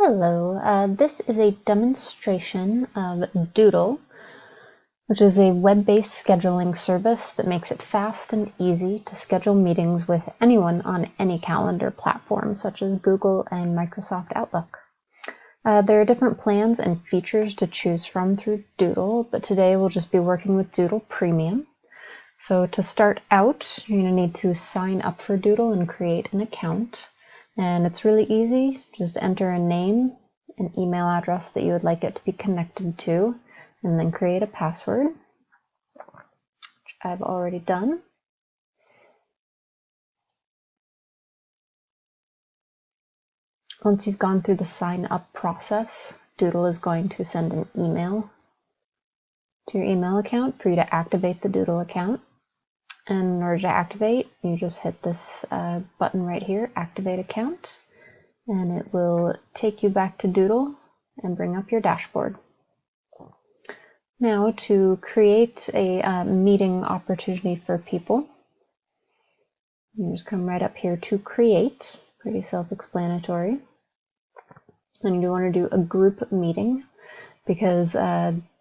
Hello, this is a demonstration of Doodle, which is a web-based scheduling service that makes it fast and easy to schedule meetings with anyone on any calendar platform, such as Google and Microsoft Outlook. There are different plans and features to choose from through Doodle, but today we'll just be working with Doodle Premium. So to start out, you're going to need to sign up for Doodle and create an account. And it's really easy. Just enter a name, an email address that you would like it to be connected to, and then create a password, which I've already done. Once you've gone through the sign up process, Doodle is going to send an email to your email account for you to activate the Doodle account. And in order to activate, you just hit this button right here, Activate Account, and it will take you back to Doodle and bring up your dashboard. Now, to create a meeting opportunity for people, you just come right up here to Create, pretty self-explanatory. And you want to do a group meeting because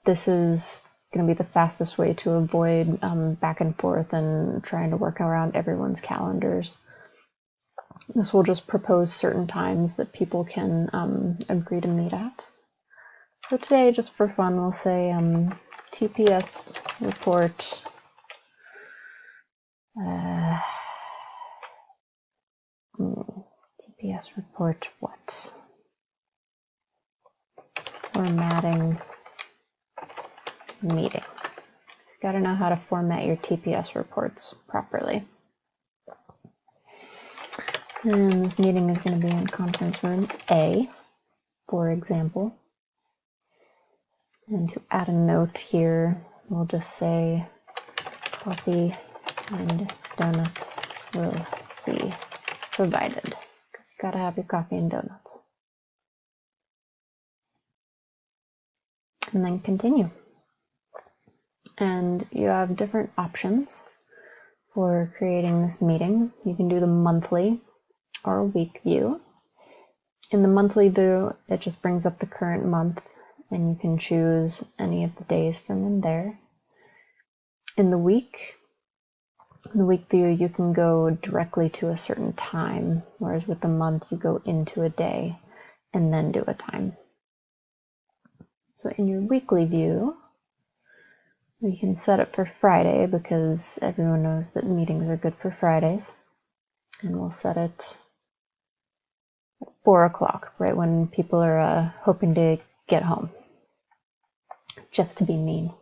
this is going to be the fastest way to avoid back and forth and trying to work around everyone's calendars. This will just propose certain times that people can agree to meet at. So today, just for fun, we'll say TPS report TPS report what? Formatting meeting. You've got to know how to format your TPS reports properly. And this meeting is going to be in conference room A, for example. And to add a note here, we'll just say coffee and donuts will be provided, because you got to have your coffee and donuts. And then continue. And you have different options for creating this meeting. You can do the monthly or week view. In the monthly view, it just brings up the current month, and you can choose any of the days from in there. In the week view, you can go directly to a certain time, whereas with the month, you go into a day and then do a time. So in your weekly view, we can set it for Friday because everyone knows that meetings are good for Fridays. And we'll set it at 4 o'clock, right when people are hoping to get home. Just to be mean.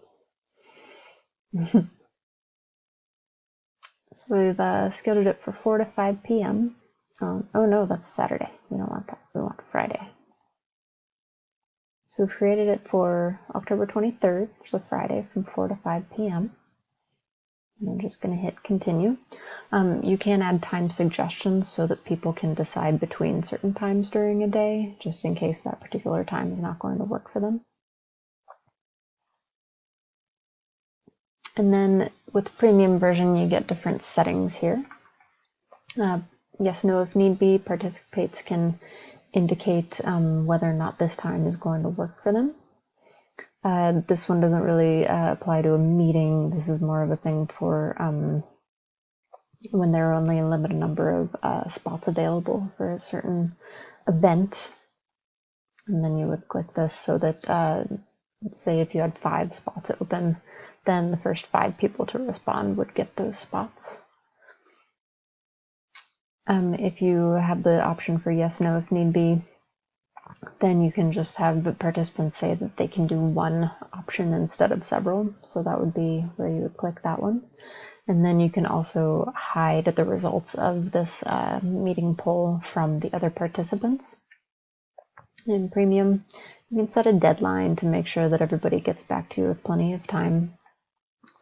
So we've scheduled it for 4 to 5 p.m. Oh no, that's Saturday. We don't want that. We want Friday. So we've created it for October 23rd, so Friday from 4 to 5 p.m. And I'm just going to hit continue. You can add time suggestions so that people can decide between certain times during a day, just in case that particular time is not going to work for them. And then with the premium version, you get different settings here. Yes, no, if need be, participants can indicate whether or not this time is going to work for them. This one doesn't really apply to a meeting. This is more of a thing for when there are only a limited number of spots available for a certain event. And then you would click this so that, let's say if you had 5 spots open, then the first 5 people to respond would get those spots. If you have the option for yes, no, if need be, then you can just have the participants say that they can do one option instead of several. So that would be where you would click that one. And then you can also hide the results of this meeting poll from the other participants. In Premium, you can set a deadline to make sure that everybody gets back to you with plenty of time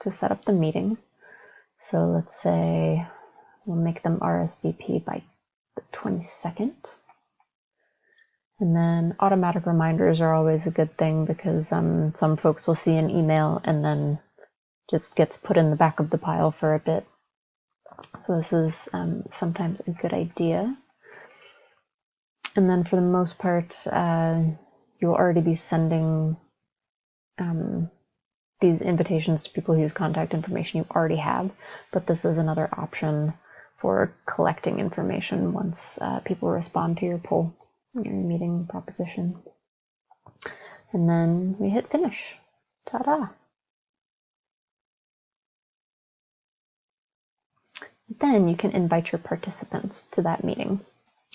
to set up the meeting. So let's say we'll make them RSVP by the 22nd. And then automatic reminders are always a good thing because some folks will see an email and then just gets put in the back of the pile for a bit. So this is sometimes a good idea. And then for the most part, you'll already be sending these invitations to people whose contact information you already have, but this is another option for collecting information once people respond to your poll, your meeting proposition. And then we hit finish. Ta-da! Then you can invite your participants to that meeting.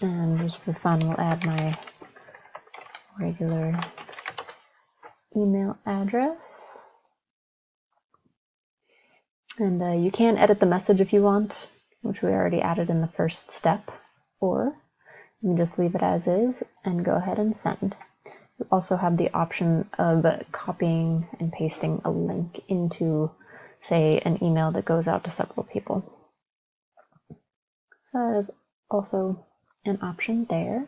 And just for fun, we'll add my regular email address. And you can edit the message if you want, which we already added in the first step, or you can just leave it as is and go ahead and send. You also have the option of copying and pasting a link into, say, an email that goes out to several people. So that is also an option there.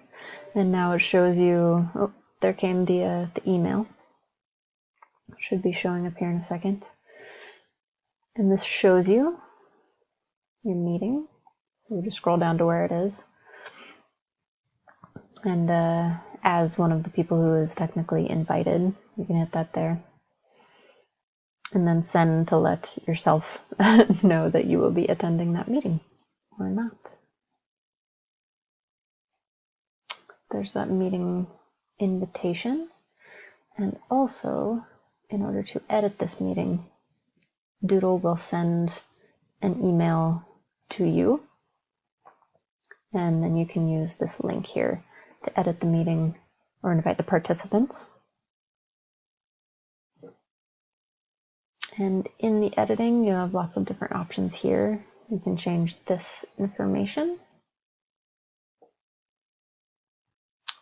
And now it shows you, oh, there came the email. It should be showing up here in a second. And this shows you your meeting. You just scroll down to where it is. And as one of the people who is technically invited, you can hit that there. And then send to let yourself know that you will be attending that meeting or not. There's that meeting invitation. And also, in order to edit this meeting, Doodle will send an email to you. And then you can use this link here to edit the meeting or invite the participants. And in the editing, you have lots of different options here. You can change this information.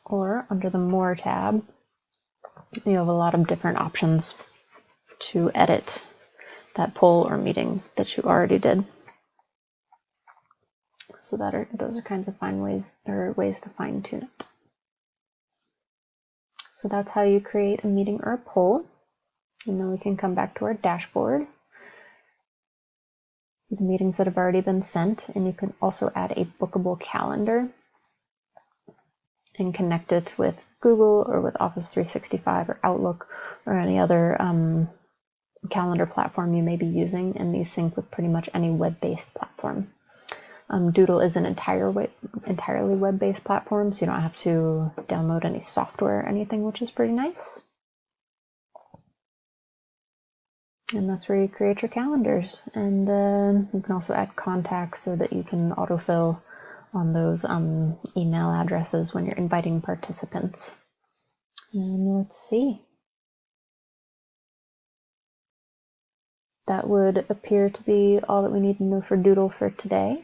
Or under the More tab, you have a lot of different options to edit that poll or meeting that you already did. So those are kinds of ways to fine tune it. So that's how you create a meeting or a poll. And then we can come back to our dashboard. See the meetings that have already been sent, and you can also add a bookable calendar and connect it with Google or with Office 365 or Outlook or any other calendar platform you may be using, and these sync with pretty much any web-based platform. Doodle is an entirely web-based platform, so you don't have to download any software or anything, which is pretty nice. And that's where you create your calendars. And you can also add contacts so that you can autofill on those email addresses when you're inviting participants. And let's see. That would appear to be all that we need to know for Doodle for today.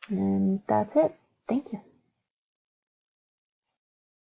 And that's it. Thank you.